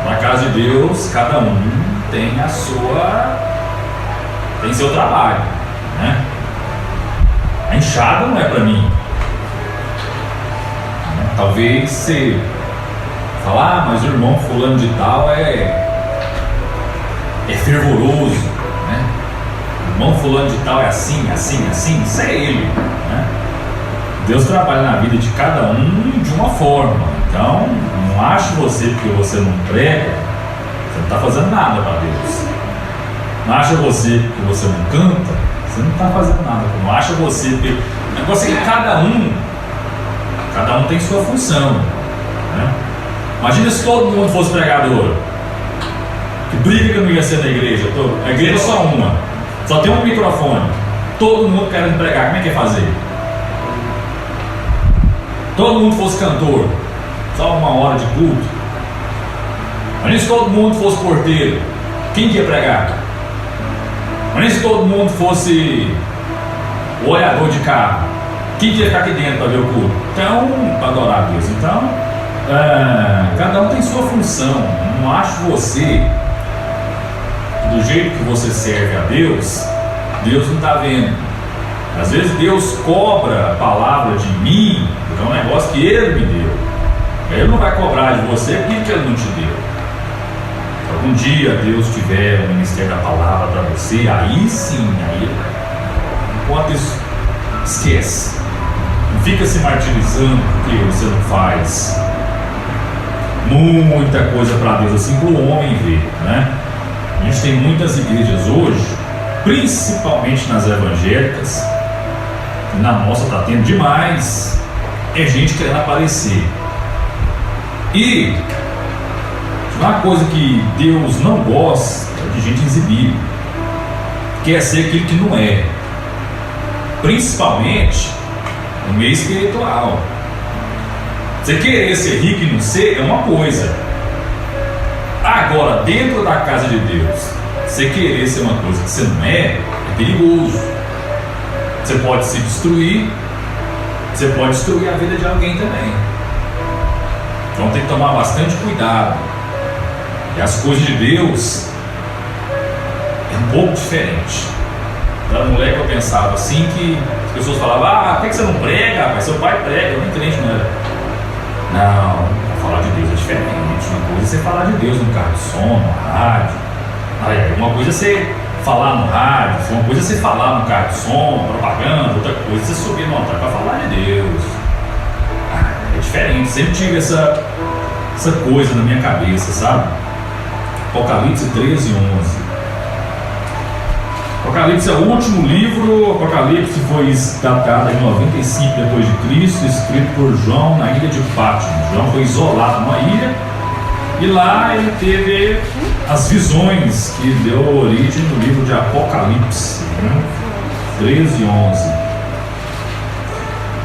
Na casa de Deus, cada um tem seu trabalho, né? A enxada não é para mim. Talvez você falar, mas o irmão fulano de tal é fervoroso, né? O irmão fulano de tal é assim, isso é ele, né? Deus trabalha na vida de cada um de uma forma. Então, não ache você porque você não prega, você não está fazendo nada para Deus. Não acha você porque você não canta, você não está fazendo nada. Não acha você porque... O negócio é que cada um tem sua função, né? Imagina se todo mundo fosse pregador. Que briga que não ia ser na igreja. A igreja é só uma, só tem um microfone, todo mundo querendo pregar. Como é que ia fazer? Todo mundo fosse cantor, só uma hora de culto. Imagina se todo mundo fosse porteiro, quem que ia pregar? Imagina se todo mundo fosse o olhador de carro, quem que ia ficar aqui dentro para ver o culto? Então, para adorar a Deus. Então, cada um tem sua função. Não acho você, do jeito que você serve a Deus, Deus não está vendo. Às vezes Deus cobra a palavra de mim, porque é um negócio que Ele me deu. Ele não vai cobrar de você aquilo que Ele não te deu. Se algum dia Deus tiver o ministério da palavra para você, aí sim, aí enquanto isso, esquece. Não fica se martirizando porque você não faz muita coisa para Deus, assim como o homem vê, né? A gente tem muitas igrejas hoje, principalmente nas evangélicas, e na nossa está tendo demais, é gente querendo aparecer. E uma coisa que Deus não gosta é de gente exibida, quer ser aquilo que não é, principalmente no meio espiritual. Você querer ser rico e não ser é uma coisa. Agora, dentro da casa de Deus, você querer ser uma coisa que você não é perigoso. Você pode se destruir, você pode destruir a vida de alguém também. Então tem que tomar bastante cuidado. E as coisas de Deus é um pouco diferente. Da moleque eu pensava assim, que as pessoas falavam, por que você não prega, rapaz? Seu pai prega, eu nem crente, não era. Não, falar de Deus é diferente. Uma coisa é você falar de Deus no carro de som, no rádio. Uma coisa é você falar no rádio, uma coisa é você falar no carro de som, propaganda, outra coisa é você subir no altar para falar de Deus. É diferente, sempre tive essa coisa na minha cabeça, sabe? Apocalipse 13, 11. Apocalipse é o último livro. Apocalipse foi datado em 95 depois de Cristo, escrito por João na ilha de Patmos. João foi isolado numa ilha e lá ele teve as visões que deu origem no livro de Apocalipse, né? 13, 11,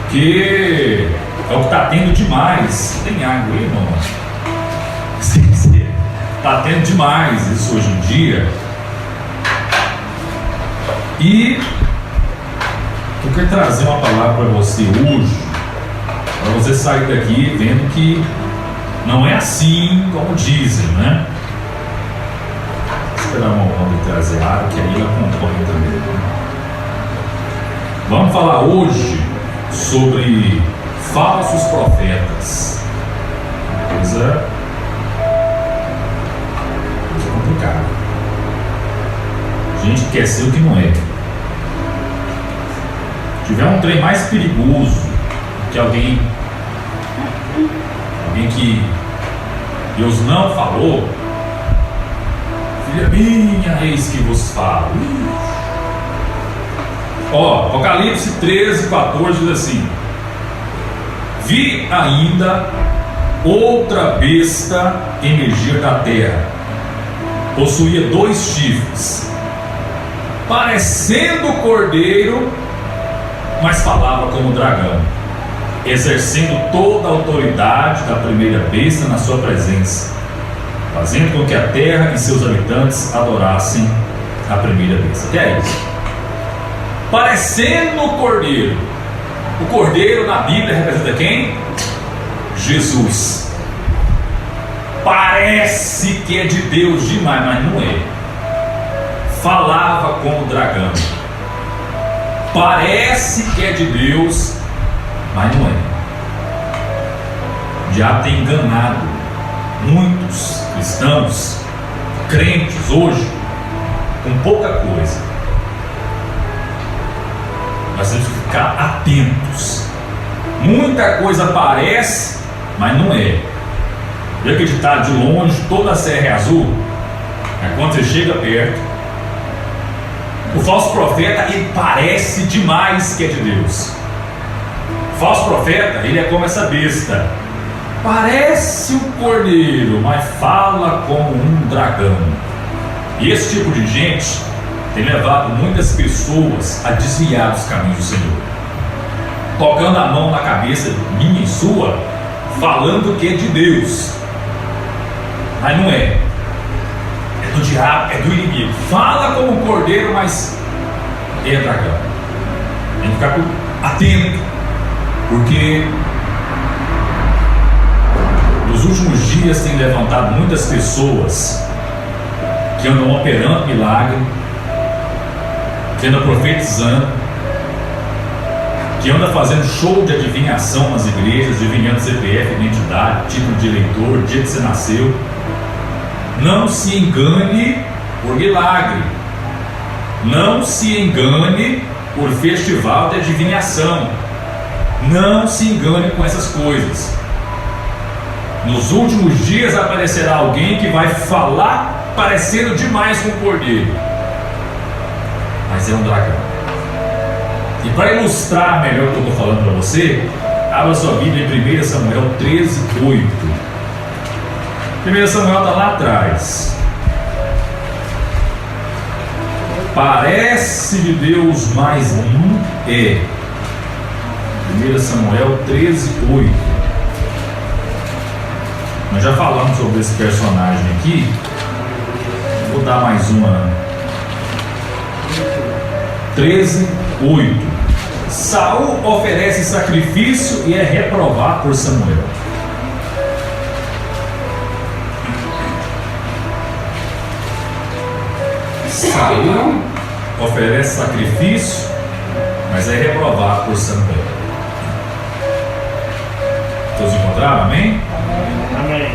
que é o que está tendo demais. Tem água aí, irmão? Está tendo demais isso hoje em dia. E eu quero trazer uma palavra para você hoje, para você sair daqui vendo que não é assim como dizem, né? Vou esperar uma onda e trazer água, que aí ela acompanha também. Vamos falar hoje sobre falsos profetas. Coisa complicada. A gente quer ser o que não é. Se tiver um trem mais perigoso que alguém que Deus não falou, filha minha, eis que vos falo. Apocalipse 13, 14 diz assim: vi ainda outra besta emergir da terra, possuía 2 chifres, parecendo cordeiro, mas falava como dragão, exercendo toda a autoridade da primeira besta na sua presença, fazendo com que a terra e seus habitantes adorassem a primeira besta. Até aí. Parecendo cordeiro. O cordeiro na Bíblia representa quem? Jesus. parece que é de Deus demais, mas não é. Falava como dragão. Parece que é de Deus, mas não é. Já tem enganado muitos cristãos, crentes hoje, com pouca coisa. Nós temos que ficar atentos. Muita coisa parece, mas não é. Já que está de longe, toda a serra é azul, mas quando você chega perto, o falso profeta, ele parece demais que é de Deus. O falso profeta, ele é como essa besta. Parece um cordeiro, mas fala como um dragão. E esse tipo de gente tem levado muitas pessoas a desviar dos caminhos do Senhor, colocando a mão na cabeça minha e sua, falando que é de Deus, mas não é. É do diabo, é do inimigo. Fala como um cordeiro, mas é dragão. Tem que ficar atento, porque nos últimos dias tem levantado muitas pessoas que andam operando milagre, que andam profetizando, que andam fazendo show de adivinhação nas igrejas, adivinhando CPF, identidade, título de eleitor, dia que você nasceu. Não se engane por milagre. Não se engane por festival de adivinhação. Não se engane com essas coisas. Nos últimos dias aparecerá alguém que vai falar parecendo demais com o cordeiro, mas é um dragão. E para ilustrar melhor o que eu estou falando para você, abra sua Bíblia em 1 Samuel 13:8. 1 Samuel está lá atrás. Parece de Deus, mas não é. 1 Samuel 13:8. Nós já falamos sobre esse personagem aqui. Vou dar mais uma. 13:8. Saul oferece sacrifício e é reprovado por Samuel. Saul oferece sacrifício, mas é reprovado por Samuel. Todos encontraram? Amém? Amém.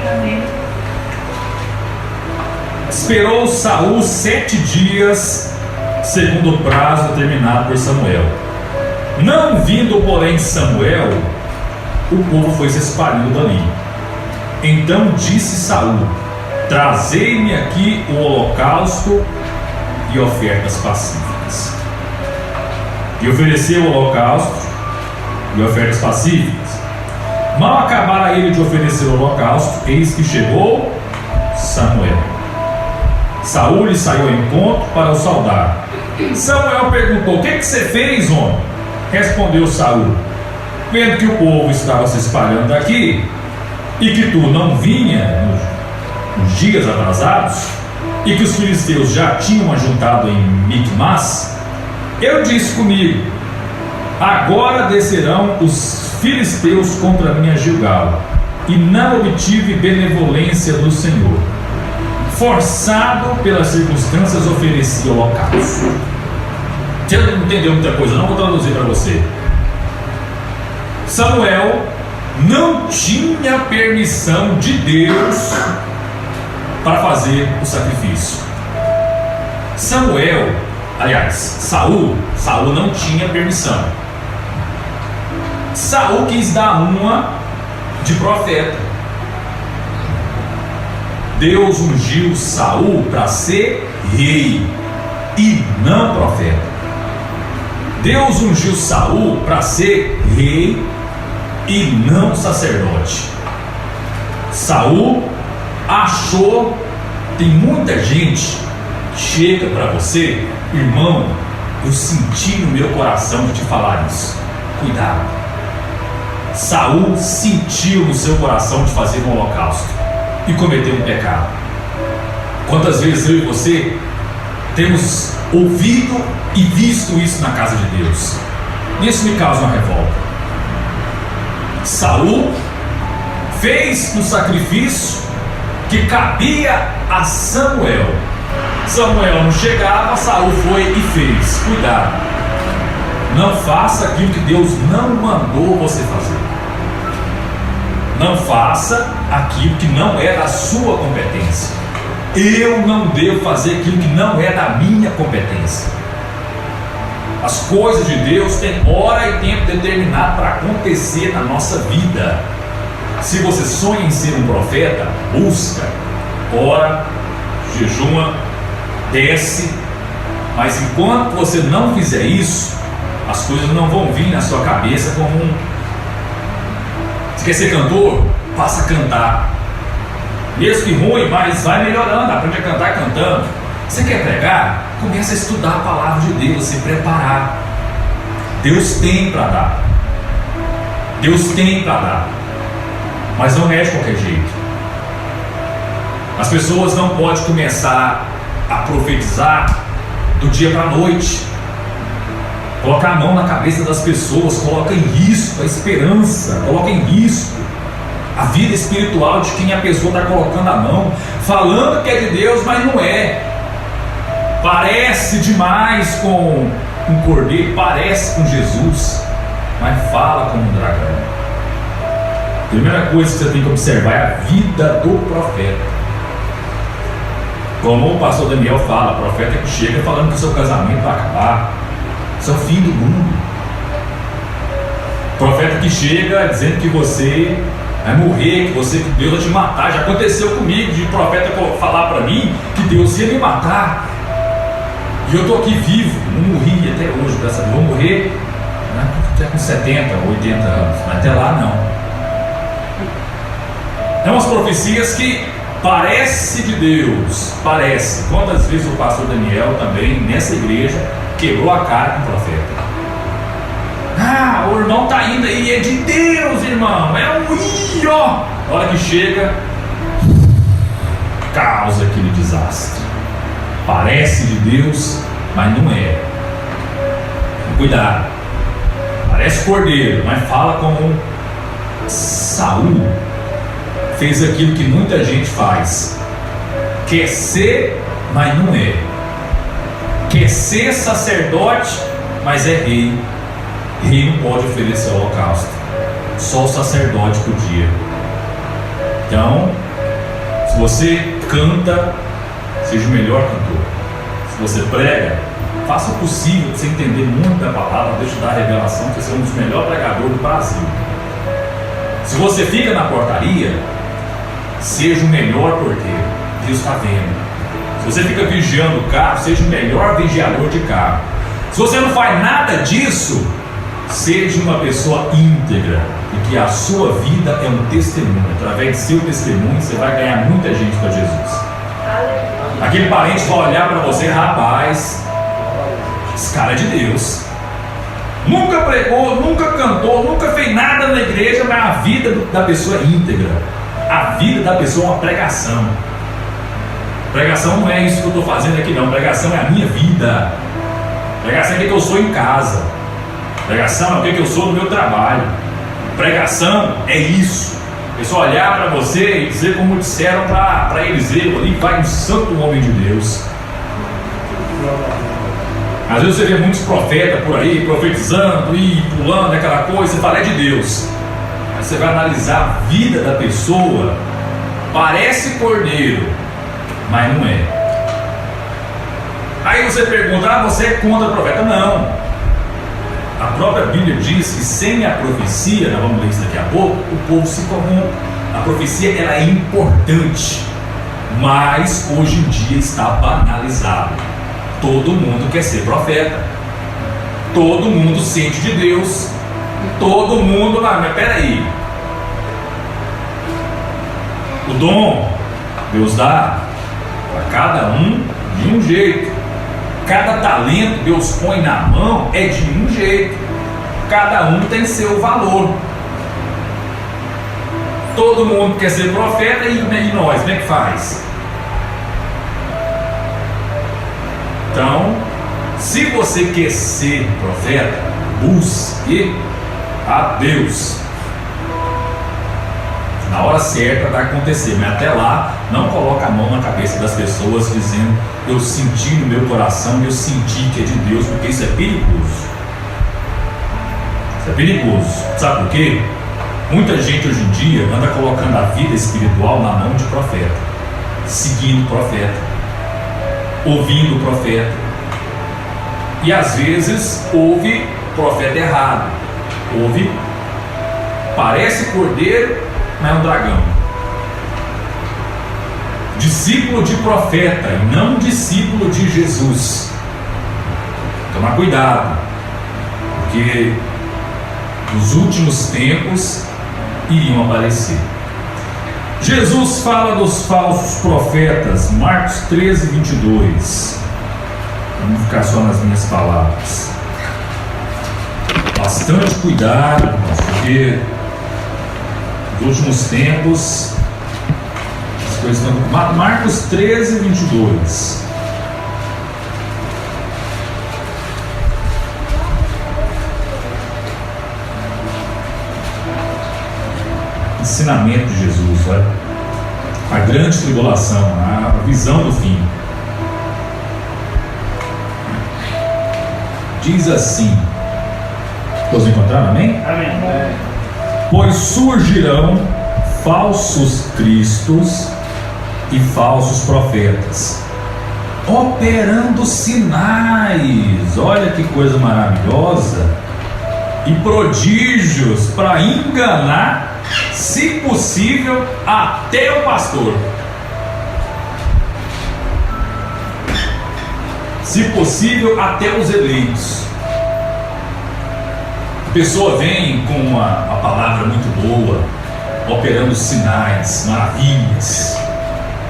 Esperou Saul 7 dias, segundo o prazo determinado por Samuel. Não vindo, porém, Samuel, o povo foi se espalhando dali. Então disse Saul: trazei-me aqui o holocausto e ofertas pacíficas. E ofereceu o holocausto e ofertas pacíficas. Mal acabara ele de oferecer o holocausto, eis que chegou Samuel. Saul lhe saiu ao encontro para o saudar. Samuel perguntou: o que você fez, homem? Respondeu Saul: vendo que o povo estava se espalhando daqui e que tu não vinha nos dias atrasados, e que os filisteus já tinham ajuntado em Micmas, eu disse comigo: agora descerão os filisteus contra mim a Gilgal, e não obtive benevolência do Senhor. Forçado pelas circunstâncias, ofereci o holocausto. Você não entendeu muita coisa, não vou traduzir para você. Samuel não tinha permissão de Deus para fazer o sacrifício. Saul não tinha permissão. Saul quis dar uma de profeta. Deus ungiu Saul para ser rei e não profeta. Deus ungiu Saul para ser rei e não sacerdote. Saul achou. Tem muita gente que chega para você: irmão, eu senti no meu coração de te falar isso. Cuidado. Saul sentiu no seu coração de fazer um holocausto e cometeu um pecado. Quantas vezes eu e você temos ouvido e visto isso na casa de Deus? Isso me causa uma revolta. Saul fez um sacrifício que cabia a Samuel. Samuel não chegava, Saul foi e fez. Cuidado, não faça aquilo que Deus não mandou você fazer. Não faça aquilo que não é da sua competência. Eu não devo fazer aquilo que não é da minha competência. As coisas de Deus têm hora e tempo determinado para acontecer na nossa vida. Se você sonha em ser um profeta, busca, ora, jejuma, desce. Mas enquanto você não fizer isso, as coisas não vão vir na sua cabeça como um... Você quer ser cantor? Passa a cantar. Mesmo que ruim, mas vai melhorando, aprende a cantar cantando. Você quer pregar? Começa a estudar a palavra de Deus, se preparar. Deus tem para dar. Deus tem para dar. Mas não é de qualquer jeito. As pessoas não podem começar a profetizar do dia para a noite. Colocar a mão na cabeça das pessoas, coloca em risco a esperança, coloca em risco a vida espiritual de quem a pessoa está colocando a mão, falando que é de Deus, mas não é. Parece demais com um cordeiro, parece com Jesus, mas fala como um dragão. A primeira coisa que você tem que observar é a vida do profeta. Como o pastor Daniel fala, profeta que chega falando que o seu casamento vai acabar, isso é o fim do mundo. Profeta que chega dizendo que você vai morrer, que Deus vai te matar. Já aconteceu comigo de profeta falar para mim que Deus ia me matar. E eu estou aqui vivo, não morri até hoje, graças a Deus. Vou morrer, né, até com 70, 80 anos, mas até lá não. É umas profecias que parece de Deus, parece. Quantas vezes o pastor Daniel também, nessa igreja, quebrou a cara com o profeta. Ah, o irmão está indo aí, é de Deus, irmão, é um io. A hora que chega, causa aquele desastre. Parece de Deus, mas não é. Cuidado. Parece cordeiro, mas fala como Saul fez aquilo que muita gente faz. Quer ser, mas não é. Quer ser sacerdote, mas é rei. Rei não pode oferecer holocausto. Só o sacerdote podia. Então, se você canta, seja o melhor cantor. Se você prega, faça o possível para você entender muito da palavra. Deixa eu dar a revelação que você é um dos melhores pregadores do Brasil. Se você fica na portaria, seja o melhor porteiro. Deus está vendo. Se você fica vigiando o carro, seja o melhor vigiador de carro. Se você não faz nada disso, seja uma pessoa íntegra, e que a sua vida é um testemunho. Através de seu testemunho você vai ganhar muita gente para Jesus. Aquele parente vai olhar para você, rapaz, esse cara é de Deus. Nunca pregou, nunca cantou, nunca fez nada na igreja, mas a vida da pessoa é íntegra. A vida da pessoa é uma pregação. Pregação não é isso que eu estou fazendo aqui não. Pregação é a minha vida. Pregação é o que eu sou em casa. Pregação é o que eu sou no meu trabalho. Pregação é isso. É só olhar para você e dizer como disseram para Eliseu, ali vai um santo homem de Deus. Às vezes você vê muitos profetas por aí, profetizando e pulando aquela coisa, você fala é de Deus. Aí você vai analisar a vida da pessoa, parece cordeiro, mas não é. Aí você pergunta, você é contra o profeta? Não. A própria Bíblia diz que sem a profecia, nós vamos ler isso daqui a pouco, o povo se corrompe. A profecia ela é importante, mas hoje em dia está banalizado. Todo mundo quer ser profeta, todo mundo sente de Deus, todo mundo, mas peraí, o dom Deus dá para cada um de um jeito. Cada talento Deus põe na mão é de um jeito. Cada um tem seu valor. Todo mundo quer ser profeta e nós, como é que faz? Então, se você quer ser profeta, busque a Deus. Na hora certa vai acontecer, mas até lá não coloca a mão na cabeça das pessoas dizendo: eu senti no meu coração, eu senti que é de Deus, porque isso é perigoso. Isso é perigoso. Sabe por quê? Muita gente hoje em dia anda colocando a vida espiritual na mão de profeta, seguindo o profeta, ouvindo o profeta, e às vezes ouve profeta errado, ouve, parece cordeiro, mas é um dragão. Discípulo de profeta e não discípulo de Jesus. Tomar cuidado, porque nos últimos tempos iriam aparecer. Jesus fala dos falsos profetas, Marcos 13, 22. Vamos ficar só nas minhas palavras. Bastante cuidado, irmãos, porque nos últimos tempos as coisas estão. Marcos 13, 22. Ensinamento de Jesus, olha, a grande tribulação, a visão do fim. Diz assim: todos encontraram, amém? Amém. Pois surgirão falsos cristos e falsos profetas, operando sinais, olha que coisa maravilhosa, e prodígios para enganar, se possível, até o pastor. Se possível, até os eleitos. A pessoa vem com uma palavra muito boa, operando sinais, maravilhas.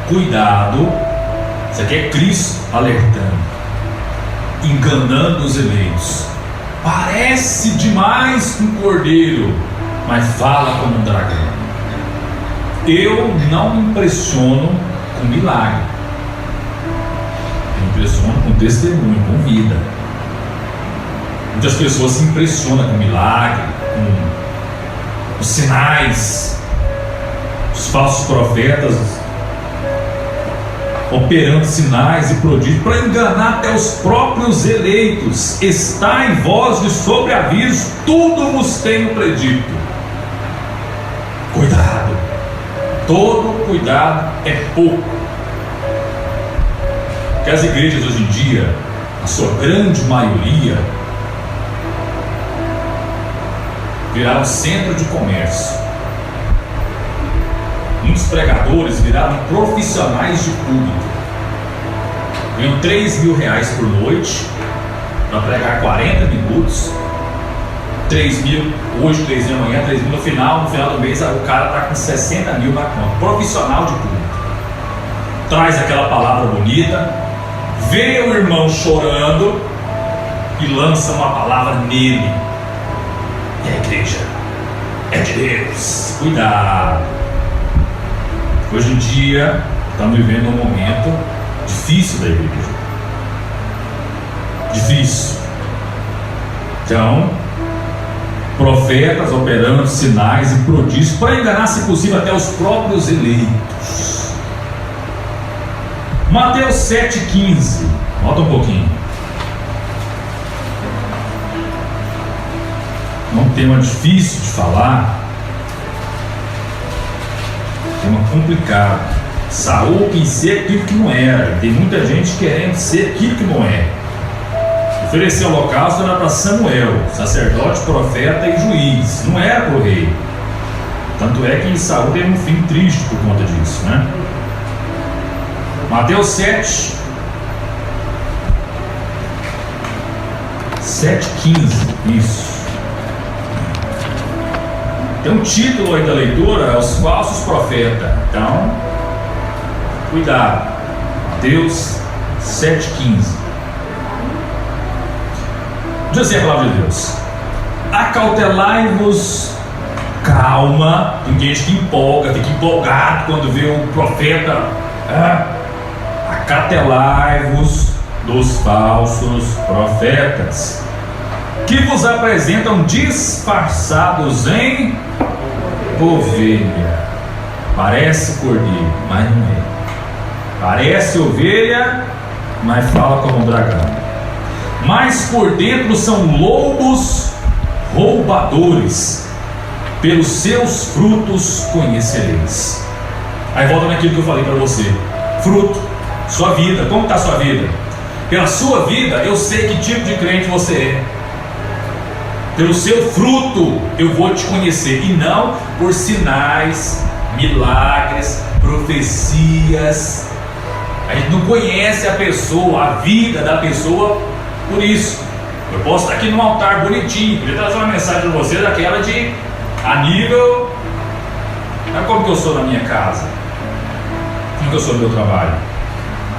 Cuidado, isso aqui é Cristo alertando, enganando os eleitos. Parece demais um cordeiro, mas fala como um dragão. Eu não me impressiono com milagre, eu me impressiono com testemunho, com vida. Muitas pessoas se impressionam com milagre, com os sinais. Os falsos profetas operando sinais e prodígios para enganar até os próprios eleitos. Está em vós de sobreaviso, tudo vos tenho predito. Cuidado, todo cuidado é pouco. Porque as igrejas hoje em dia, a sua grande maioria, viraram centro de comércio. Muitos pregadores viraram profissionais de público. Ganham R$3.000 por noite para pregar 40 minutos. 3.000 hoje, 3.000 amanhã, 3.000 no final do mês o cara está com 60.000 na conta. Profissional de público. Traz aquela palavra bonita, vê o irmão chorando e lança uma palavra nele. E a igreja é de Deus. Cuidado. Hoje em dia estamos vivendo um momento difícil da igreja. Difícil. Então, profetas operando sinais e prodígios para enganar, se possível, até os próprios eleitos. Mateus 7,15. Nota um pouquinho. É um tema difícil de falar, tema complicado. Saul quis ser aquilo que não era. Tem muita gente querendo ser aquilo que não é. Oferecer o holocausto era para Samuel, sacerdote, profeta e juiz, não era para o rei. Tanto é que Saul teve um fim triste por conta disso, né? Mateus 7, 7,15. Isso. Tem um título aí da leitura: Os Falsos Profetas. Então, cuidado. Mateus 7,15. Diz assim a palavra de Deus: acautelai-vos. Calma. Tem gente que empolga, fica empolgado quando vê um profeta. Acautelai-vos dos falsos profetas, que vos apresentam disfarçados em ovelha, Parece cordeiro, mas não é. Parece ovelha, mas fala como um dragão. Mas por dentro são lobos roubadores. Pelos seus frutos conhecereis. Aí volta naquilo que eu falei para você. Fruto, sua vida. Como está a sua vida? Pela sua vida eu sei que tipo de crente você é. Pelo seu fruto eu vou te conhecer. E não por sinais, milagres, profecias. A gente não conhece a pessoa, a vida da pessoa por isso. Eu posso estar aqui num altar bonitinho, podia trazer uma mensagem para você daquela de a nível. Mas como que eu sou na minha casa? Como que eu sou no meu trabalho?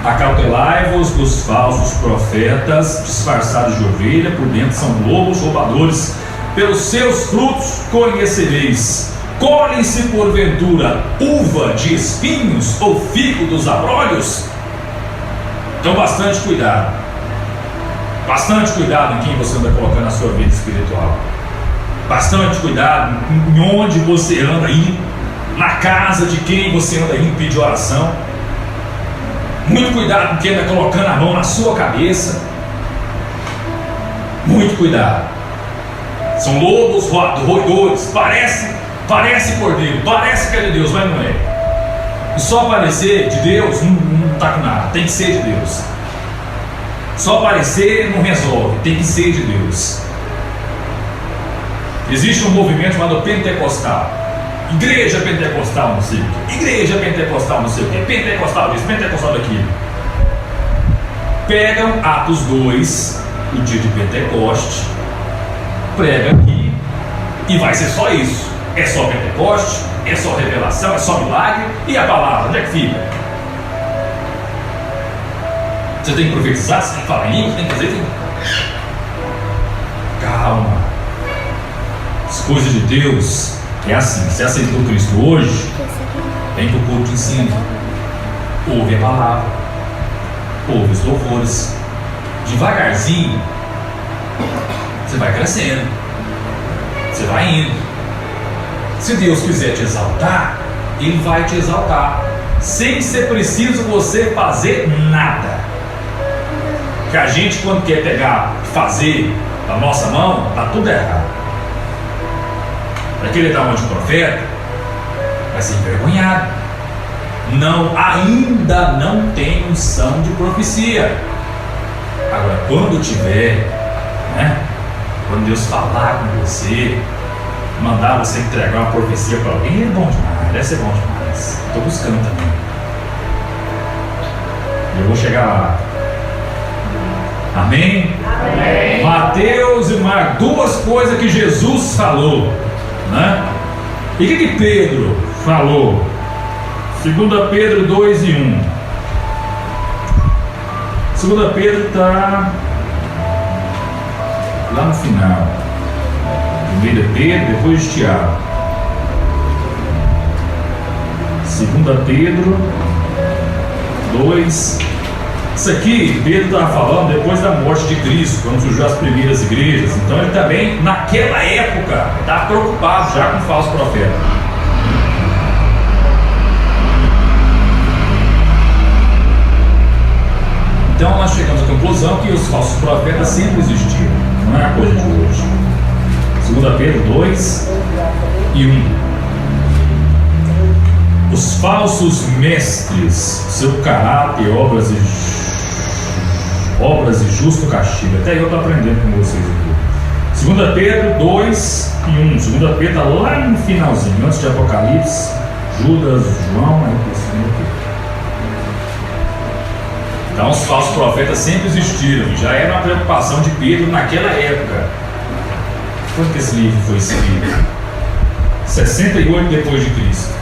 Acautelai-vos dos falsos profetas, disfarçados de ovelha, por dentro são lobos roubadores. Pelos seus frutos conhecereis. Colhem-se porventura uva de espinhos ou figo dos abrolhos? Então bastante cuidado. Bastante cuidado em quem você anda colocando na sua vida espiritual. Bastante cuidado em onde você anda indo, na casa de quem você anda indo pedir oração. Muito cuidado com quem anda colocando a mão na sua cabeça. Muito cuidado. São lobos roedores. Parece cordeiro, parece que é de Deus, mas não é. E só parecer de Deus não está com nada, tem que ser de Deus. Só parecer não resolve, tem que ser de Deus. Existe um movimento chamado pentecostal. Igreja pentecostal não sei o que. Igreja pentecostal não sei o que. Pentecostal disso, pentecostal daquilo. Pegam Atos 2, o dia de Pentecoste, prega aqui e vai ser só isso. É só Pentecoste, é só revelação, é só milagre. E a palavra, onde é que fica? Você tem que profetizar, você tem que falar em língua, você tem que fazer. Calma. As coisas de Deus é assim. Você aceitou Cristo hoje, vem para o culto de ensino, ouve a palavra, ouve os louvores. Devagarzinho você vai crescendo, você vai indo. Se Deus quiser te exaltar, Ele vai te exaltar, sem ser preciso você fazer nada. Que a gente, quando quer pegar e fazer da nossa mão, está tudo errado. Para querer dar uma de profeta, vai ser envergonhado. Ainda não tem unção de profecia. Agora, quando tiver, quando Deus falar com você, mandar você entregar uma profecia para alguém, é bom demais, deve ser bom demais. Estou buscando também. Eu vou chegar lá. Amém? Amém. Mateus e Marcos, duas coisas que Jesus falou, E o que Pedro falou? 2 Pedro 2 e 1. 2 Pedro está lá no final. Primeiro é Pedro, depois de Tiago. 2 Pedro 2. Isso aqui Pedro estava falando depois da morte de Cristo, quando surgiu as primeiras igrejas. Então ele também, naquela época, estava preocupado já com o falso profeta. Então nós chegamos à conclusão que os falsos profetas sempre existiram, não é a coisa de hoje. 2 Pedro 2 e 1. Os falsos mestres, seu caráter, obras e justo castigo. Até eu estou aprendendo com vocês aqui. 2 Pedro 2 e 1. 2 Pedro está lá no finalzinho, antes de Apocalipse, Judas, João, aí por cima aqui. Então os falsos profetas sempre existiram. Já era uma preocupação de Pedro naquela época. Quando que esse livro foi escrito? 68 depois de Cristo.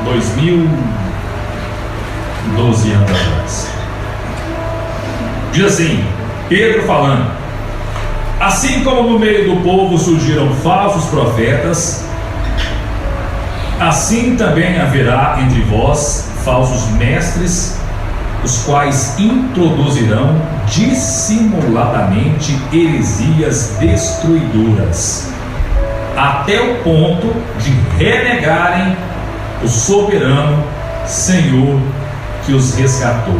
2012 anos atrás. Diz assim, Pedro falando: assim como no meio do povo surgiram falsos profetas, assim também haverá entre vós falsos mestres, os quais introduzirão dissimuladamente heresias destruidoras, até o ponto de renegarem o soberano Senhor que os resgatou,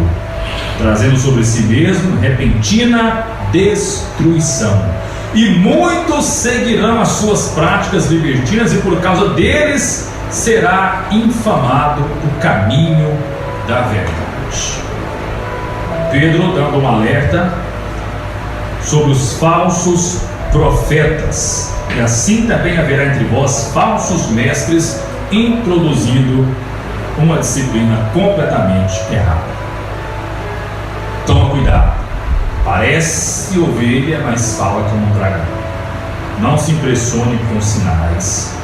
trazendo sobre si mesmo repentina destruição. E muitos seguirão as suas práticas libertinas, e por causa deles será infamado o caminho da verdade. Pedro dando um alerta sobre os falsos profetas, e assim também haverá entre vós falsos mestres, introduzindo uma disciplina completamente errada. Toma cuidado, parece ovelha, mas fala como um dragão. Não se impressione com sinais.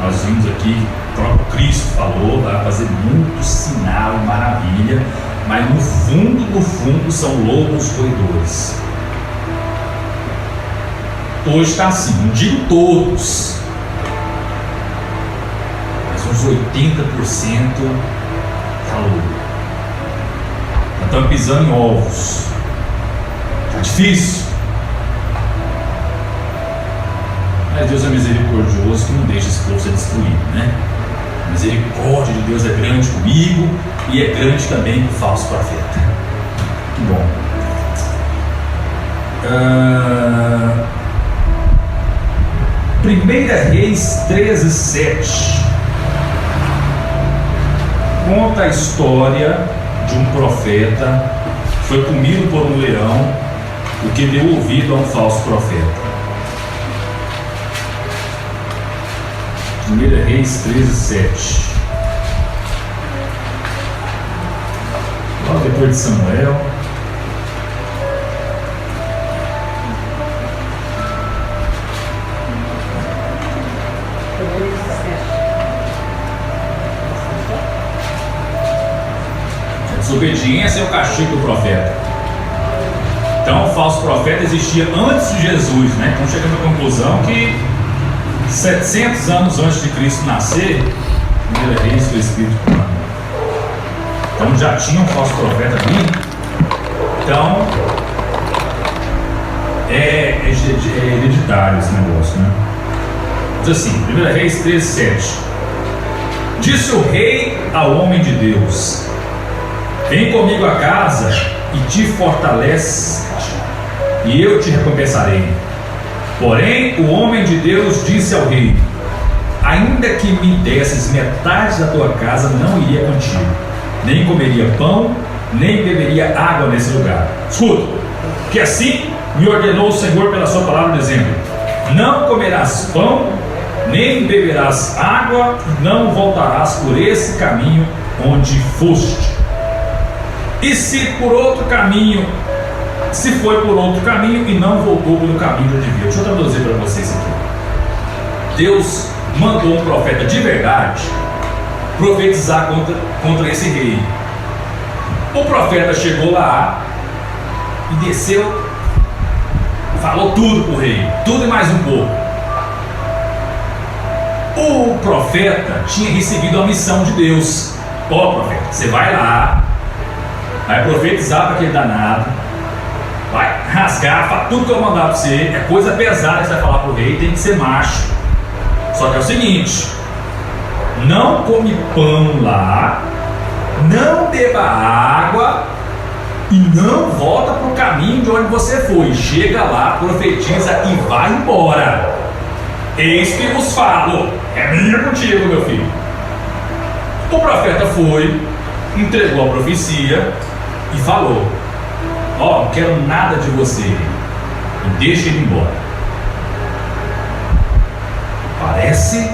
Nós vimos aqui, o próprio Cristo falou, vai fazer muito sinal e maravilha, mas no fundo são lobos roedores. Hoje está assim, não digo todos, mas uns 80% está lobo. Já estão pisando em ovos. Está difícil. Mas Deus é misericordioso, que não deixa esse povo ser destruído, né? A misericórdia de Deus é grande comigo e é grande também com o falso profeta. Que bom. 1 Reis 13:7 conta a história de um profeta que foi comido por um leão porque deu ouvido a um falso profeta. 1 Reis 13:7. Logo depois de Samuel. A desobediência é o castigo do profeta. Então, o falso profeta existia antes de Jesus, né? Então, chegamos à conclusão que 700 anos antes de Cristo nascer, 1 Reis foi escrito por Samuel. Então já tinha um falso profeta ali. Então é hereditário esse negócio, né? Diz assim, 1 Reis 13:7. Disse o rei ao homem de Deus: vem comigo a casa e te fortalece, e eu te recompensarei. Porém, o homem de Deus disse ao rei: ainda que me desses metade da tua casa, não iria contigo, nem comeria pão, nem beberia água nesse lugar. Escuta, que assim me ordenou o Senhor pela sua palavra, dizendo: não comerás pão, nem beberás água, e não voltarás por esse caminho onde foste. E se foi por outro caminho e não voltou pelo caminho que devia. Deixa eu traduzir para vocês aqui. Deus mandou um profeta de verdade profetizar contra esse rei. O profeta chegou lá e desceu, falou tudo para o rei, tudo e mais um pouco. O profeta tinha recebido a missão de Deus. Ó, profeta, você vai lá, vai profetizar para aquele danado, vai rasgar, fala tudo que eu mandar para você. É coisa pesada que você vai falar para o rei, tem que ser macho. Só que é o seguinte: não come pão lá, não beba água e não volta para o caminho de onde você foi. Chega lá, profetiza e vai embora. Eis que vos falo, é minha contigo, meu filho. O profeta foi, entregou a profecia e falou: ó, não quero nada de você, e deixa ele embora. Parece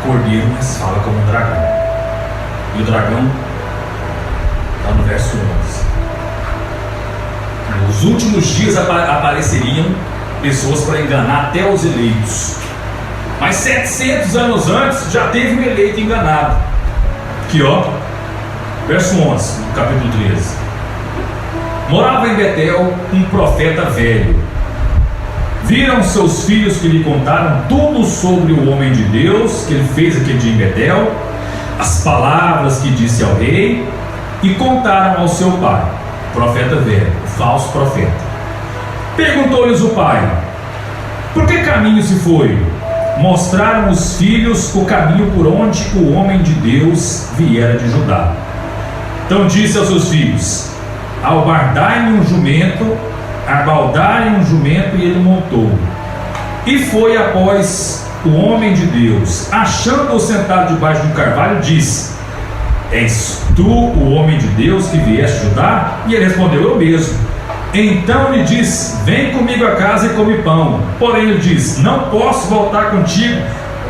cordeiro, mas fala como um dragão. E o dragão está no verso 11. Nos últimos dias apareceriam pessoas para enganar até os eleitos. Mas 700 anos antes já teve um eleito enganado. Aqui, ó, verso 11, do capítulo 13. Morava em Betel um profeta velho. Viram seus filhos que lhe contaram tudo sobre o homem de Deus que ele fez aquele dia em Betel, as palavras que disse ao rei, e contaram ao seu pai, profeta velho, o falso profeta. Perguntou-lhes o pai: por que caminho se foi? mostraram os filhos o caminho por onde o homem de Deus viera de Judá. Então disse aos seus filhos: albardai-me um jumento, arbaldai um jumento, e ele montou. E foi após o homem de Deus. Achando-o sentado debaixo de um carvalho, disse: és tu o homem de Deus que vieste de Judá? E ele respondeu: eu mesmo. Então lhe disse: vem comigo a casa e come pão. Porém ele disse: não posso voltar contigo,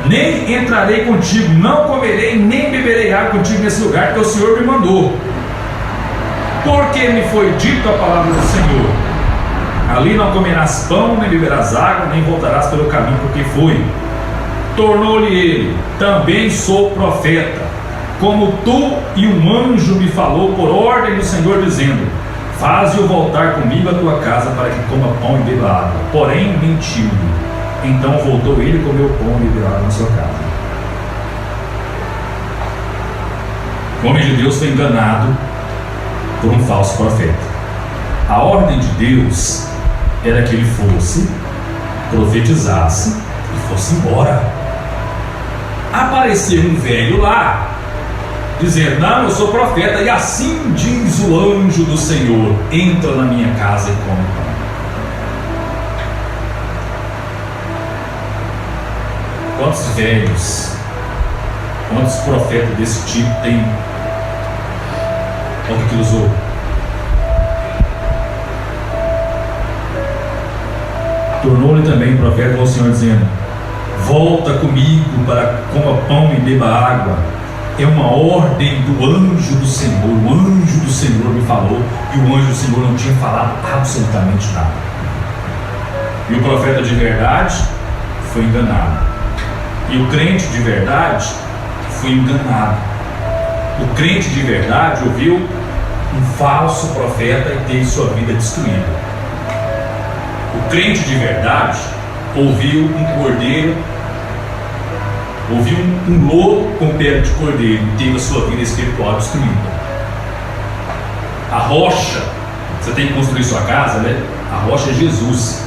nem entrarei contigo, não comerei nem beberei água contigo nesse lugar que o Senhor me mandou, porque me foi dito a palavra do Senhor: ali não comerás pão, nem beberás água, nem voltarás pelo caminho por que foi. Tornou-lhe ele: também sou profeta, como tu, e um anjo me falou por ordem do Senhor, dizendo: faze-o voltar comigo à tua casa, para que coma pão e beba água. Porém mentiu-lhe. Então voltou ele e comeu pão e bebeu água na sua casa. O homem de Deus foi enganado por um falso profeta. A ordem de Deus era que ele fosse, profetizasse e fosse embora. Apareceu um velho lá, dizendo: não, eu sou profeta, e assim diz o anjo do Senhor: entra na minha casa e come pão. Quantos velhos, quantos profetas desse tipo tem? Olha o que ele usou. Tornou-lhe também profeta ao Senhor, dizendo: volta comigo para coma pão e beba água. É uma ordem do anjo do Senhor. O anjo do Senhor me falou. E o anjo do Senhor não tinha falado absolutamente nada. E o profeta de verdade foi enganado. E o crente de verdade foi enganado. O crente de verdade ouviu um falso profeta e teve sua vida destruída. O crente de verdade ouviu um cordeiro, ouviu um lobo com pele de cordeiro e teve a sua vida espiritual destruída. A rocha, você tem que construir sua casa, né? A rocha é Jesus.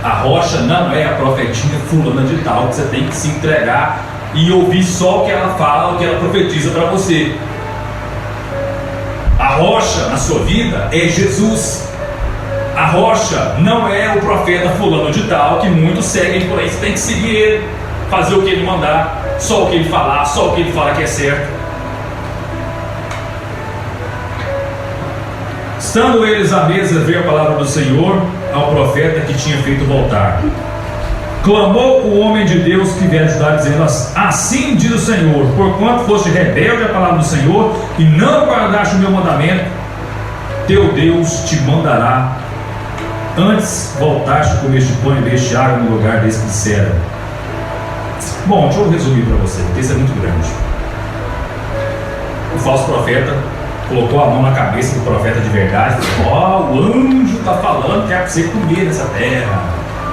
A rocha não é a profetinha fulana de tal que você tem que se entregar e ouvir só o que ela fala, o que ela profetiza para você. A rocha na sua vida é Jesus. A rocha não é o profeta fulano de tal que muitos seguem por aí. Você tem que seguir ele, fazer o que ele mandar, só o que ele falar, só o que ele fala que é certo. Estando eles à mesa, veio a palavra do Senhor ao profeta que tinha feito voltar. Clamou o homem de Deus que viera ajudar, dizendo: assim diz o Senhor, porquanto foste rebelde à palavra do Senhor e não guardaste o meu mandamento, teu Deus te mandará antes voltaste a comer este pão e bebeste água no lugar desse que disseram. Bom, deixa eu resumir para você, porque isso é muito grande. O falso profeta colocou a mão na cabeça do profeta de verdade e falou: o anjo está falando que é para você comer nessa terra.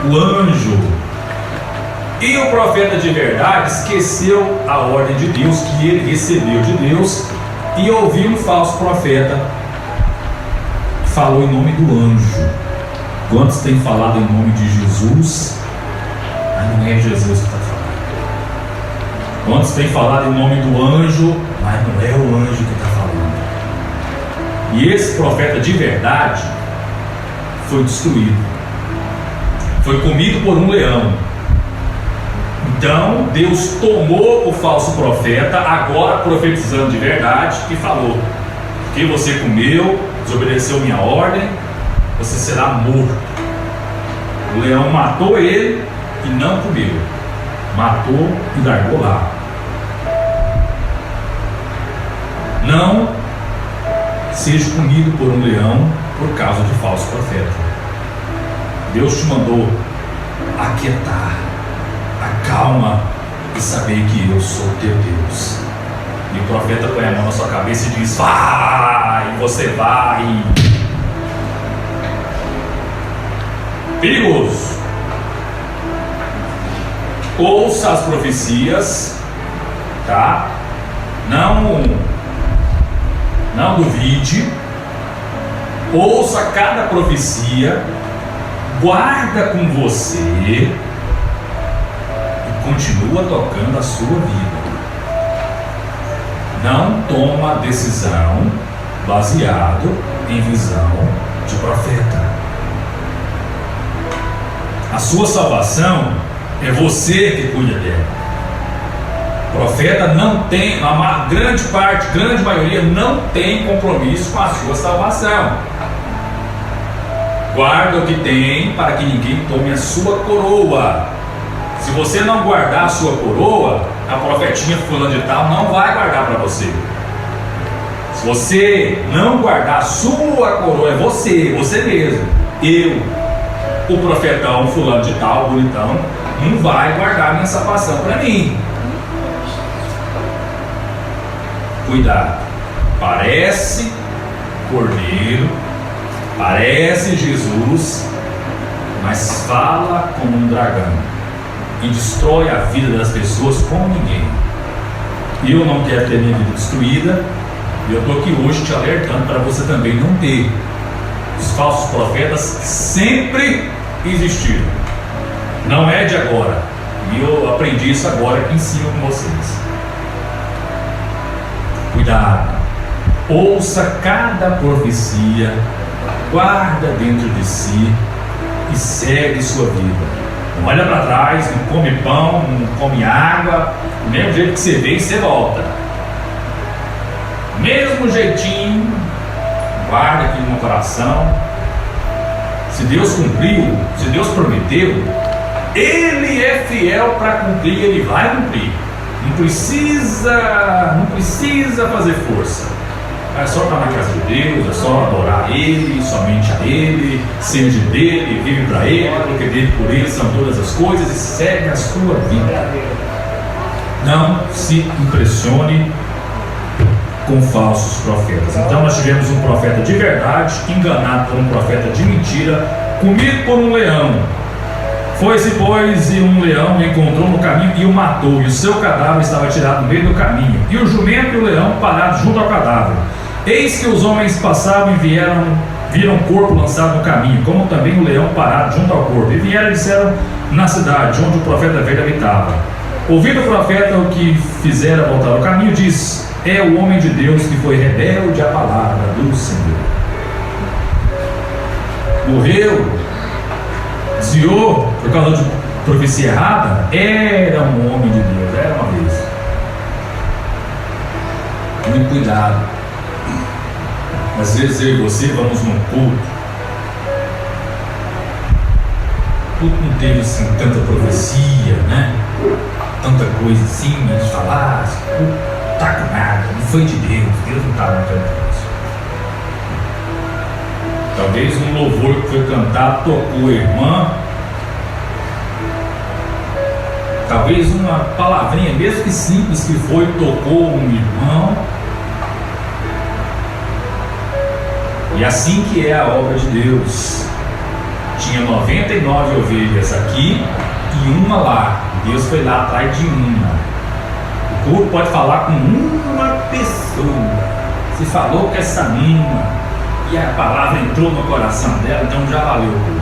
O anjo. E o profeta de verdade esqueceu a ordem de Deus que ele recebeu de Deus e ouviu um falso profeta que falou em nome do anjo. Quantos têm falado em nome de Jesus, mas não é Jesus que está falando? Quantos têm falado em nome do anjo, mas não é o anjo que está falando? E esse profeta de verdade foi destruído, foi comido por um leão. Então Deus tomou o falso profeta, agora profetizando de verdade, e falou: que você comeu, desobedeceu minha ordem, você será morto. O leão matou ele e não comeu, matou e largou lá. Não seja comido por um leão por causa de falso profeta. Deus te mandou aquietar, acalma e saber que eu sou teu Deus. E o profeta põe a mão na sua cabeça e diz: vai, você vai. Perigoso. Ouça as profecias, tá? Não duvide. Ouça cada profecia, guarda com você e continua tocando a sua vida. Não toma decisão baseado em visão de profeta. A sua salvação é você que cuida dela. O profeta não tem, a grande maioria não tem compromisso com a sua salvação. Guarda o que tem para que ninguém tome a sua coroa. Se você não guardar a sua coroa, a profetinha fulano de tal não vai guardar para você. Se você não guardar a sua coroa, é você mesmo. Eu, o profetão fulano de tal, bonitão, não vai guardar minha salvação para mim. Cuidado. Parece cordeiro, parece Jesus, mas fala como um dragão e destrói a vida das pessoas como ninguém. Eu não quero ter minha vida destruída, e eu estou aqui hoje te alertando para você também não ter. Os falsos profetas sempre existiram, não é de agora, e eu aprendi isso agora que ensino com vocês. Cuidado, ouça cada profecia, guarda dentro de si e segue sua vida. Não olha para trás, não come pão, não come água, do mesmo jeito que você veio, você volta. Mesmo jeitinho, guarda aquilo no coração. Se Deus cumpriu, se Deus prometeu, Ele é fiel para cumprir, Ele vai cumprir. Não precisa fazer força. É só estar na casa de Deus, é só adorar Ele, somente a Ele, ser de dele, vive para Ele, porque dele por Ele são todas as coisas, e segue a sua vida. Não se impressione com falsos profetas. Então nós tivemos um profeta de verdade, enganado por um profeta de mentira, comido por um leão. Foi-se, pois, e um leão o encontrou no caminho e o matou, e o seu cadáver estava tirado no meio do caminho, e o jumento e o leão parados junto ao cadáver. Eis que os homens passavam e viram o corpo lançado no caminho, como também o leão parado junto ao corpo, e vieram e disseram na cidade, onde o profeta velho habitava. Ouvindo o profeta o que fizera voltar ao caminho, diz: é o homem de Deus que foi rebelde à palavra do Senhor. Morreu, desviou por causa de profecia errada, era um homem de Deus, era uma vez. Muito cuidado. Às vezes eu e você vamos num culto, não teve assim tanta profecia, né? Tanta coisa assim, a gente fala, tá com nada, não foi de Deus, Deus não estava cantando isso. Talvez um louvor que foi cantado tocou a irmã, talvez uma palavrinha, mesmo que simples que foi, tocou um irmão. E assim que é a obra de Deus. Tinha 99 ovelhas aqui e uma lá. Deus foi lá atrás de uma. O culto pode falar com uma pessoa. Se falou com essa uma e a palavra entrou no coração dela, então já valeu o culto.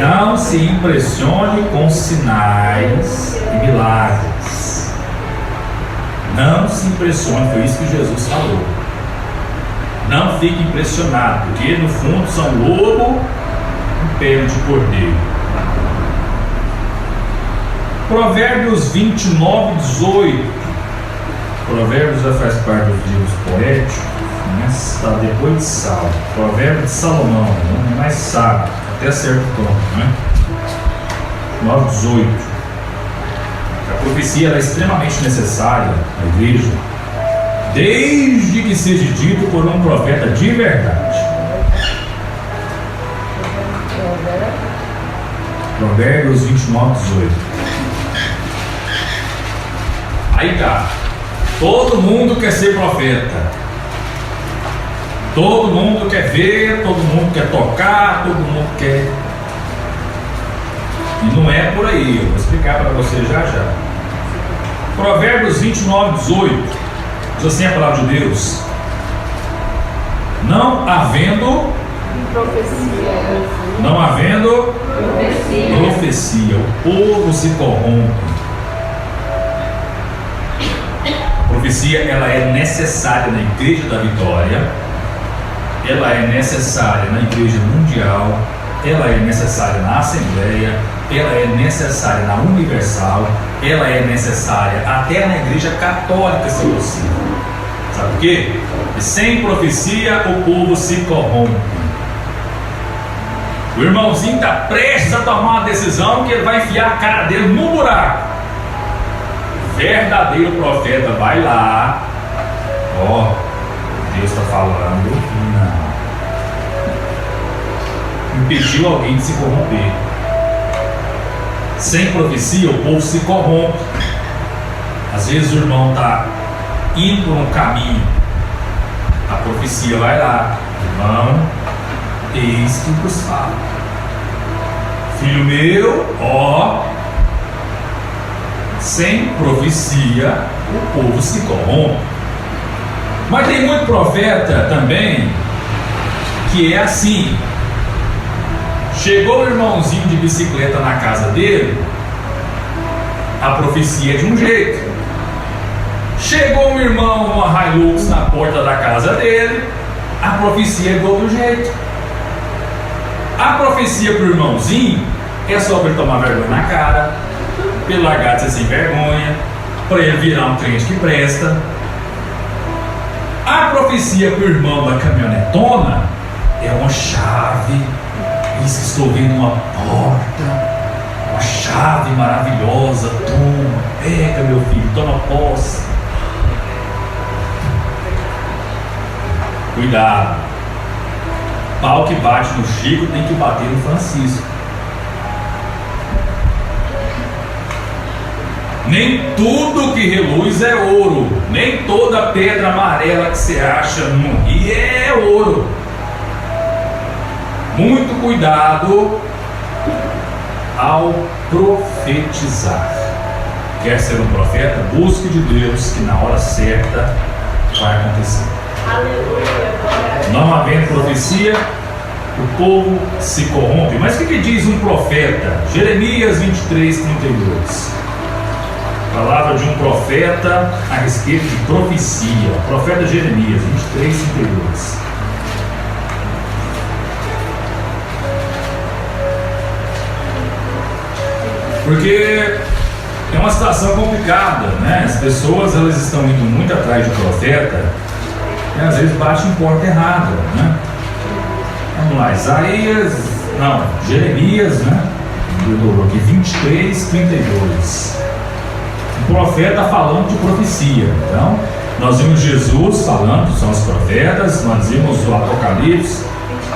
Não se impressione com sinais e milagres. Não se impressione, foi isso que Jesus falou. Não fique impressionado, porque no fundo são lobo e pele de cordeiro. Provérbios 29, 18. Provérbios já faz parte dos livros poéticos, né? Está depois de Salmo. Provérbio de Salomão, o homem mais sábio, até certo ponto, né? 9, 18. A profecia era extremamente necessária na igreja, desde que seja dito por um profeta de verdade. Provérbios 29, 18. Aí tá, todo mundo quer ser profeta, todo mundo quer ver, todo mundo quer tocar, todo mundo quer. E não é por aí, eu vou explicar para você já já. Provérbios 29, 18. Diz assim a palavra de Deus: não havendo Não havendo profecia, o povo se corrompe. A profecia, ela é necessária na Igreja da Vitória, ela é necessária na Igreja Mundial, ela é necessária na Assembleia, ela é necessária na Universal, ela é necessária até na Igreja Católica, se possível. Sabe por quê? E sem profecia o povo se corrompe. O irmãozinho está prestes a tomar uma decisão que ele vai enfiar a cara dele no buraco. O verdadeiro profeta vai lá. Ó, Deus está falando. Não. Impediu alguém de se corromper. Sem profecia o povo se corrompe. Às vezes o irmão está indo por um caminho, a profecia vai lá: irmão, eis que vos falo, filho meu, ó. Sem profecia o povo se corrompe. Mas tem muito profeta também que é assim: chegou o irmãozinho de bicicleta na casa dele, a profecia é de um jeito. Chegou um irmão numa Hilux na porta da casa dele, a profecia é do outro jeito. A profecia para o irmãozinho é só para ele tomar vergonha na cara, para ele largar de ser sem vergonha, para ele virar um crente que presta. A profecia para o irmão da caminhonetona é uma chave. Diz que estou vendo uma porta, uma chave maravilhosa. Toma, pega, meu filho, toma posse. Cuidado, pau que bate no Chico tem que bater no Francisco. Nem tudo que reluz é ouro, nem toda pedra amarela que você acha no rio é ouro. Muito cuidado ao profetizar. Quer ser um profeta? Busque de Deus, que na hora certa vai acontecer. Não havendo profecia, o povo se corrompe. Mas o que diz um profeta? Jeremias 23:32. Palavra de um profeta a respeito de profecia. O profeta Jeremias 23:32. Porque é uma situação complicada, né? As pessoas, elas estão indo muito atrás de profeta e às vezes bate em porta errada, né? Vamos lá, Jeremias, né? Aqui 23:32. O profeta falando de profecia. Então, nós vimos Jesus falando, são os profetas, nós vimos o Apocalipse,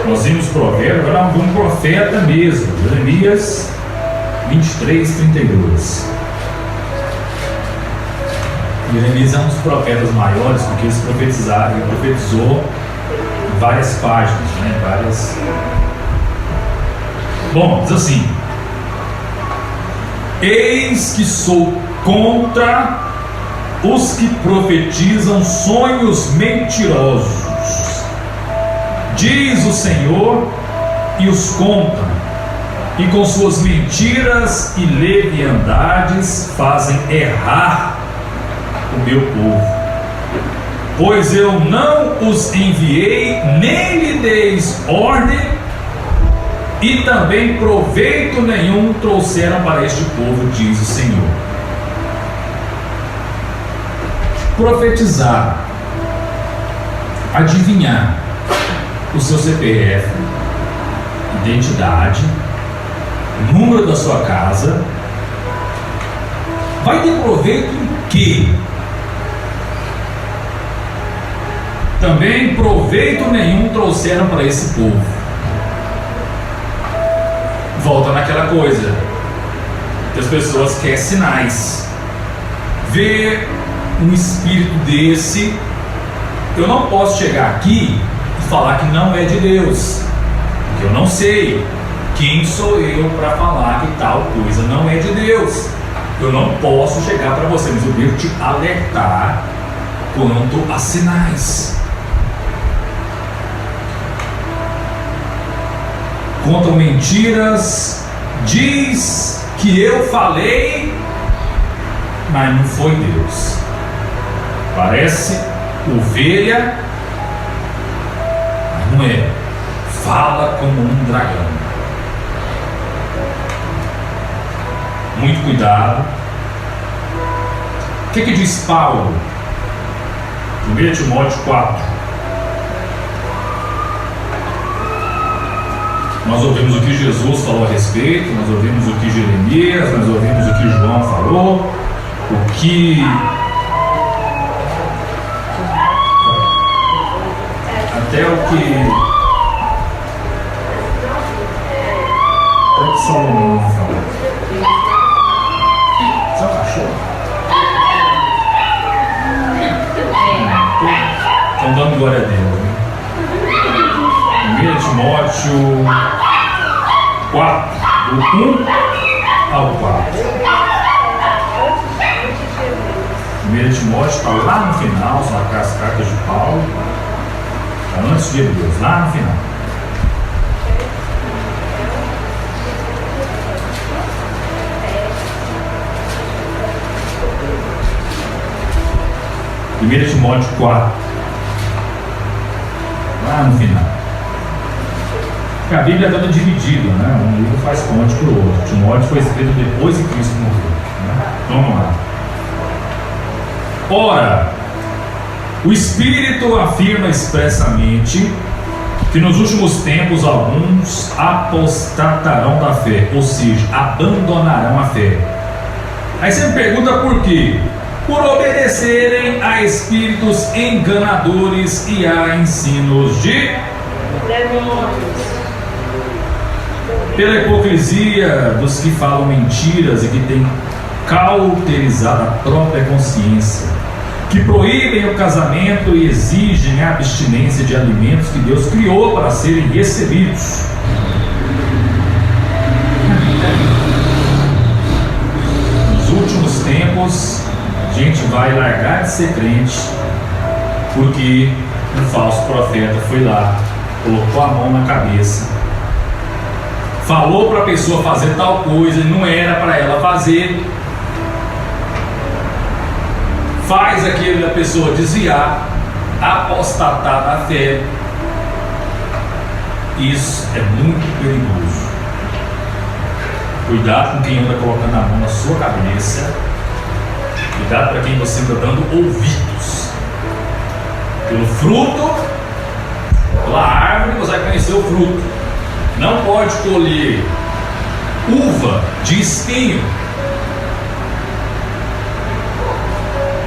nós vimos Provérbios, agora nós vimos um profeta mesmo, Jeremias 23:32. Jeremias é um dos profetas maiores, porque eles profetizaram, ele profetizou em várias páginas, né? Bom, diz assim: eis que sou contra os que profetizam sonhos mentirosos, diz o Senhor, e os contam, e com suas mentiras e leviandades fazem errar o meu povo. Pois eu não os enviei, nem lhe deis ordem, e também proveito nenhum trouxeram para este povo, diz o Senhor. Profetizar, adivinhar o seu CPF, identidade, número da sua casa, vai ter proveito em quê? Também proveito nenhum trouxeram para esse povo. Volta naquela coisa que as pessoas querem sinais. Ver um espírito desse, eu não posso chegar aqui e falar que não é de Deus, porque eu não sei quem sou eu para falar que tal coisa não é de Deus. Eu não posso chegar para você, mas eu devo te alertar quanto a sinais. contam mentiras, diz que eu falei, mas não foi Deus. Parece ovelha, mas não é. Fala como um dragão. Muito cuidado. O que diz Paulo? 1 Timóteo 4. Nós ouvimos o que Jesus falou a respeito, nós ouvimos o que Jeremias, nós ouvimos o que João falou, o que até o que Salomão falou. Você é um cachorro? Estão dando glória a Deus, né? 1 Timóteo 4, do 1 ao 4. 1 Timóteo está lá no final, são as cartas de Paulo, está antes de Hebreus, lá no final. Primeiro Timóteo 4, lá no final. Porque a Bíblia é toda dividida, né? Um livro faz ponte para o outro. Timóteo foi escrito depois que Cristo morreu, né? Vamos lá. Ora, o Espírito afirma expressamente que nos últimos tempos alguns apostatarão da fé, ou seja, abandonarão a fé. Aí você me pergunta por quê? Por obedecerem a espíritos enganadores e a ensinos de demônios. Pela hipocrisia dos que falam mentiras e que têm cauterizado a própria consciência, que proíbem o casamento e exigem a abstinência de alimentos que Deus criou para serem recebidos. Nos últimos tempos, a gente vai largar de ser crente porque um falso profeta foi lá, colocou a mão na cabeça, falou para a pessoa fazer tal coisa e não era para ela fazer, faz aquilo da pessoa desviar, apostatar da fé. Isso é muito perigoso. Cuidado com quem anda colocando a mão na sua cabeça. Cuidado para quem você anda dando ouvidos. Pelo fruto, pela árvore você vai conhecer o fruto. Não pode colher uva de espinho.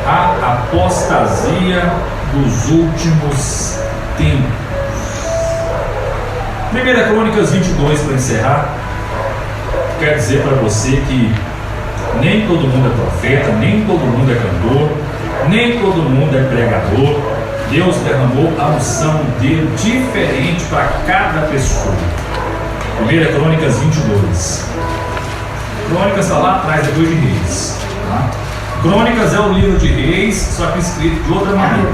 A apostasia dos últimos tempos. 1 Crônicas 22, para encerrar. Quer dizer para você que nem todo mundo é profeta, nem todo mundo é cantor, nem todo mundo é pregador. Deus derramou a unção dele diferente para cada pessoa. 1 Crônicas 22. Crônicas está lá atrás, depois de Reis. Tá? Crônicas é o livro de Reis, só que escrito de outra maneira.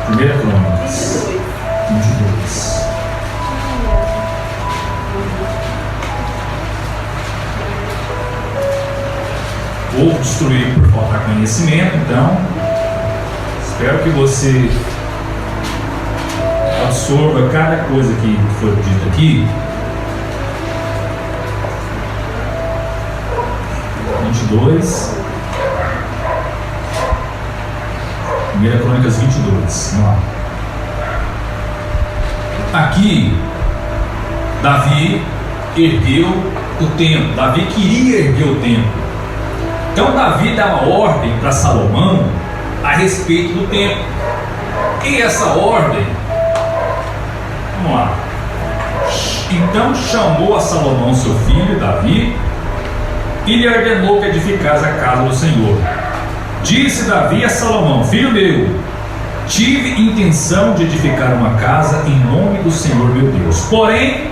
1 Crônicas 22. Vou destruir por falta de conhecimento, então espero que você absorva cada coisa que foi dita aqui. 22. 1 Crônicas 22. Vamos lá. Aqui, Davi ergueu o templo. Davi queria erguer o templo. Então Davi dá uma ordem para Salomão a respeito do templo. E essa ordem, vamos lá. Então chamou a Salomão seu filho Davi e lhe ordenou que edificasse a casa do Senhor. Disse Davi a Salomão: filho meu, tive intenção de edificar uma casa em nome do Senhor meu Deus. Porém,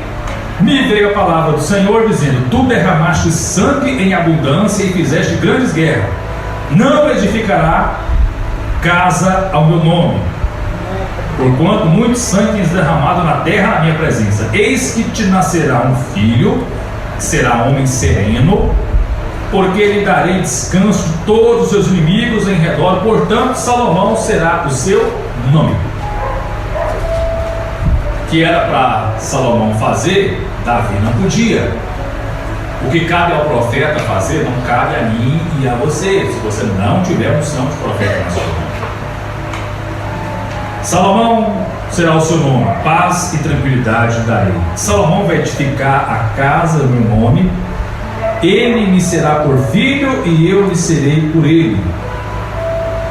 me veio a palavra do Senhor dizendo: tu derramaste sangue em abundância e fizeste grandes guerras. Não edificará casa ao meu nome. Porquanto muito sangue tens derramado na terra na minha presença. Eis que te nascerá um filho, que será homem sereno, porque lhe darei descanso de todos os seus inimigos em redor. Portanto, Salomão será o seu nome. Que era para Salomão fazer, Davi não podia. O que cabe ao profeta fazer não cabe a mim e a você, se você não tiver unção de profeta na sua vida. Salomão será o seu nome, paz e tranquilidade darei. Salomão vai edificar a casa do meu nome, ele me será por filho e eu lhe serei por ele.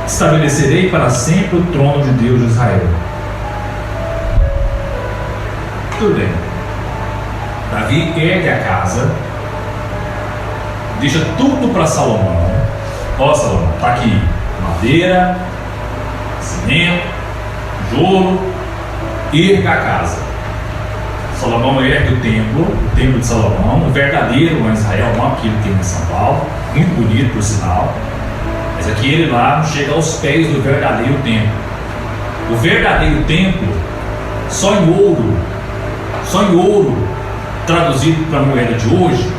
Estabelecerei para sempre o trono de Deus de Israel. Tudo bem. Davi ergue a casa, deixa tudo para Salomão. Ó Salomão, está aqui madeira, cimento, tijolo, erga a casa. Salomão ergue o templo de Salomão, o verdadeiro lá em Israel, não aquele que tem em São Paulo, muito bonito por sinal, mas aqui ele lá não chega aos pés do verdadeiro templo. O verdadeiro templo, só em ouro, traduzido para a moeda de hoje,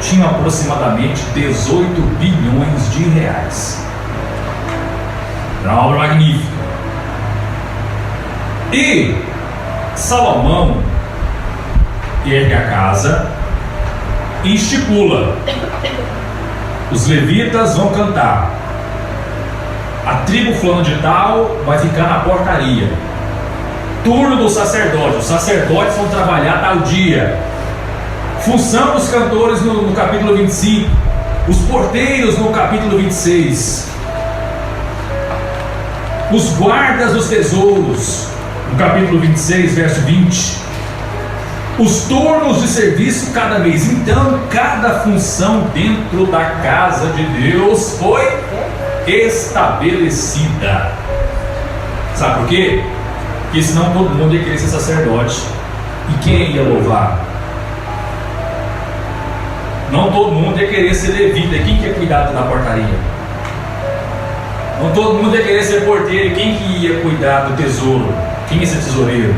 tinha aproximadamente 18 bilhões de reais. Era uma obra magnífica. E Salomão ergue a casa e estipula: os levitas vão cantar, a tribo fulano de tal vai ficar na portaria, turno do sacerdote, os sacerdotes vão trabalhar tal dia, função dos cantores no capítulo 25, os porteiros no capítulo 26, os guardas dos tesouros no capítulo 26, verso 20, os turnos de serviço cada mês. Então, cada função dentro da casa de Deus foi estabelecida. Sabe por quê? Porque senão todo mundo ia querer ser sacerdote. E quem ia louvar? Não todo mundo ia querer ser levita. Quem que ia cuidar da portaria? Não todo mundo ia querer ser porteiro. Quem que ia cuidar do tesouro? Quem ia ser tesoureiro?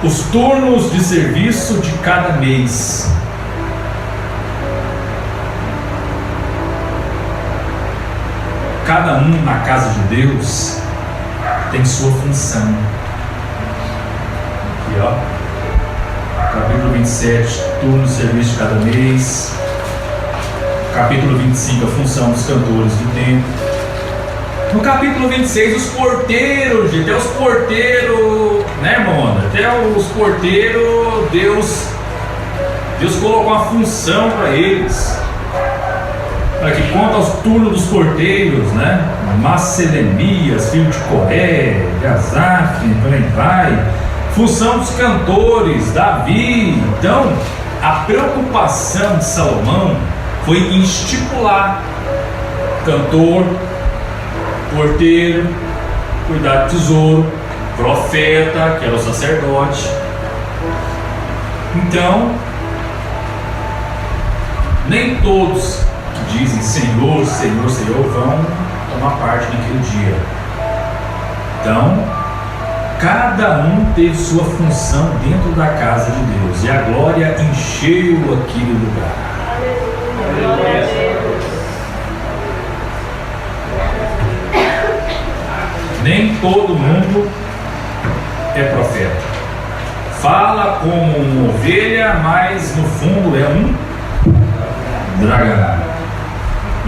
Os turnos de serviço de cada mês. Cada um na casa de Deus tem sua função. Aqui, ó. Capítulo 27, turno de serviço de cada mês. Capítulo 25, a função dos cantores do templo. No capítulo 26, os porteiros, gente, até os porteiros, né, irmão? Até os porteiros, Deus colocou uma função para eles. Para que conta aos turnos dos porteiros, né? Masselemias, filho de Coré, Gazaf, por aí vai. Função dos cantores, Davi. Então, a preocupação de Salomão foi em estipular cantor, porteiro, cuidar do tesouro, profeta, que era o sacerdote. Então, nem todos que dizem Senhor, Senhor, Senhor vão tomar parte naquele dia. Então, cada um teve sua função dentro da casa de Deus, e a glória encheu aquele lugar. Aleluia. Nem todo mundo é profeta. Fala como uma ovelha, mas no fundo é um dragão.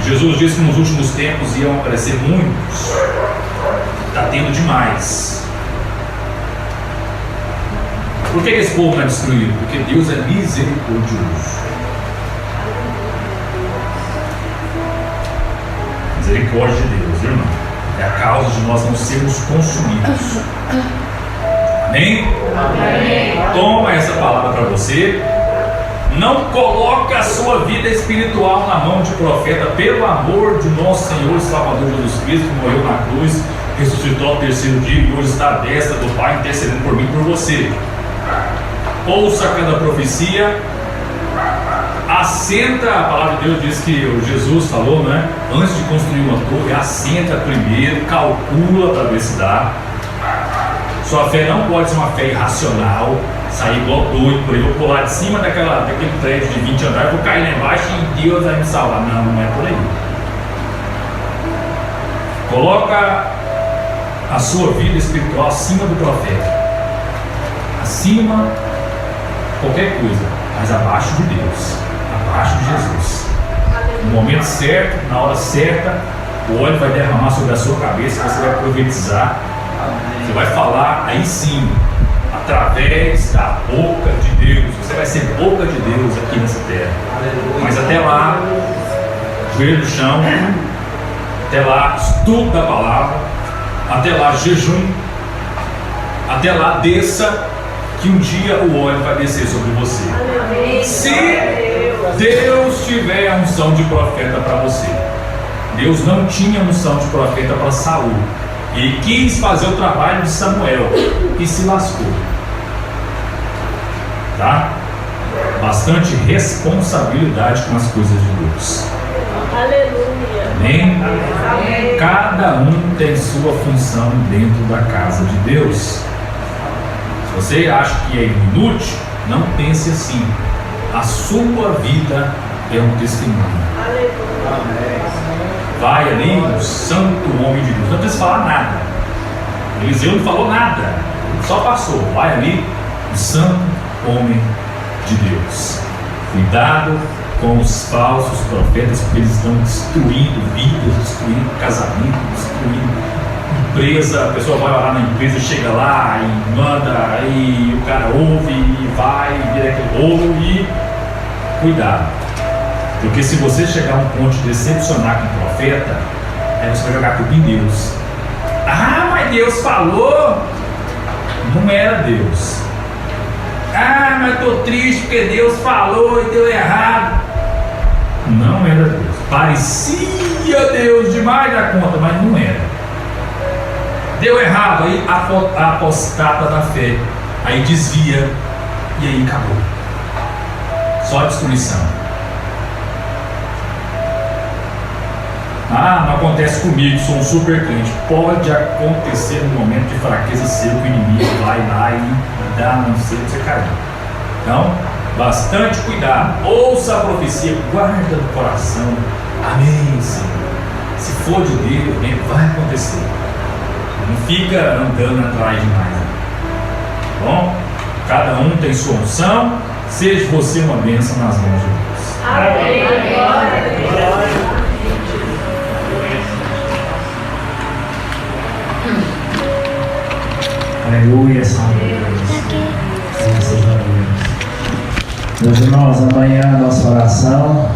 Jesus disse que nos últimos tempos iam aparecer muitos. Está tendo demais. Por que esse povo não é destruído? Porque Deus é misericordioso. Misericórdia de Deus, irmão. É a causa de nós não sermos consumidos. Amém? Amém. Toma essa palavra para você. Não coloca a sua vida espiritual na mão de profeta, pelo amor de nosso Senhor e Salvador Jesus Cristo, que morreu na cruz, ressuscitou ao terceiro dia e hoje está à destra do Pai, intercedendo por mim e por você. Ouça cada profecia, assenta, a palavra de Deus diz que o Jesus falou, né? Antes de construir uma torre, assenta primeiro, calcula para ver se dá. Sua fé não pode ser uma fé irracional, sair igual doido, por aí, vou pular de cima daquele prédio de 20 andares, vou cair lá embaixo e Deus vai me salvar. Não, não é por aí. Coloca a sua vida espiritual acima do profeta, acima de qualquer coisa, mas abaixo de Deus, abaixo de Jesus. No momento certo, na hora certa, o óleo vai derramar sobre a sua cabeça, você vai profetizar, você vai falar aí sim, através da boca de Deus. Você vai ser boca de Deus aqui nessa terra. Mas até lá, joelho no chão, até lá, estudo da palavra, até lá, jejum, até lá, desça, que um dia o óleo vai descer sobre você. Se Deus tiver a unção de profeta para você. Deus não tinha unção de profeta para Saul. Ele quis fazer o trabalho de Samuel e se lascou. Tá? Bastante responsabilidade com as coisas de Deus. Aleluia. Amém? Amém. Cada um tem sua função dentro da casa de Deus. Se você acha que é inútil, não pense assim. A sua vida é um testemunho. Aleluia. Vai ali o santo homem de Deus, não precisa falar nada. Eliseu não falou nada, só passou. Vai ali o santo homem de Deus. Cuidado com os falsos profetas, porque eles estão destruindo vidas, destruindo casamento, destruindo empresa. A pessoa vai lá na empresa, chega lá e manda, aí o cara ouve e vai, vira aquele rolo e cuidado. Porque se você chegar a um ponto de decepcionar com o profeta, aí você vai jogar a culpa em Deus. Ah, mas Deus falou. Não era Deus. Ah, mas estou triste porque Deus falou e deu errado. Não era Deus. Parecia Deus demais da conta, mas não era. Deu errado, aí apostata da fé. Aí desvia e aí acabou. Só destruição. Ah, não acontece comigo, sou um super crente. Pode acontecer no momento de fraqueza seu, que o inimigo vai lá e dá não sei você cair. Então, bastante cuidado. Ouça a profecia, guarda no coração. Amém, Senhor. Se for de Deus, vai acontecer. Não fica andando atrás demais. Tá bom? Cada um tem sua unção. Seja você uma bênção nas mãos de Deus. Amém. Glória. Aleluia, Senhor Deus. Graças a Deus. Meus irmãos, amanhã a nossa oração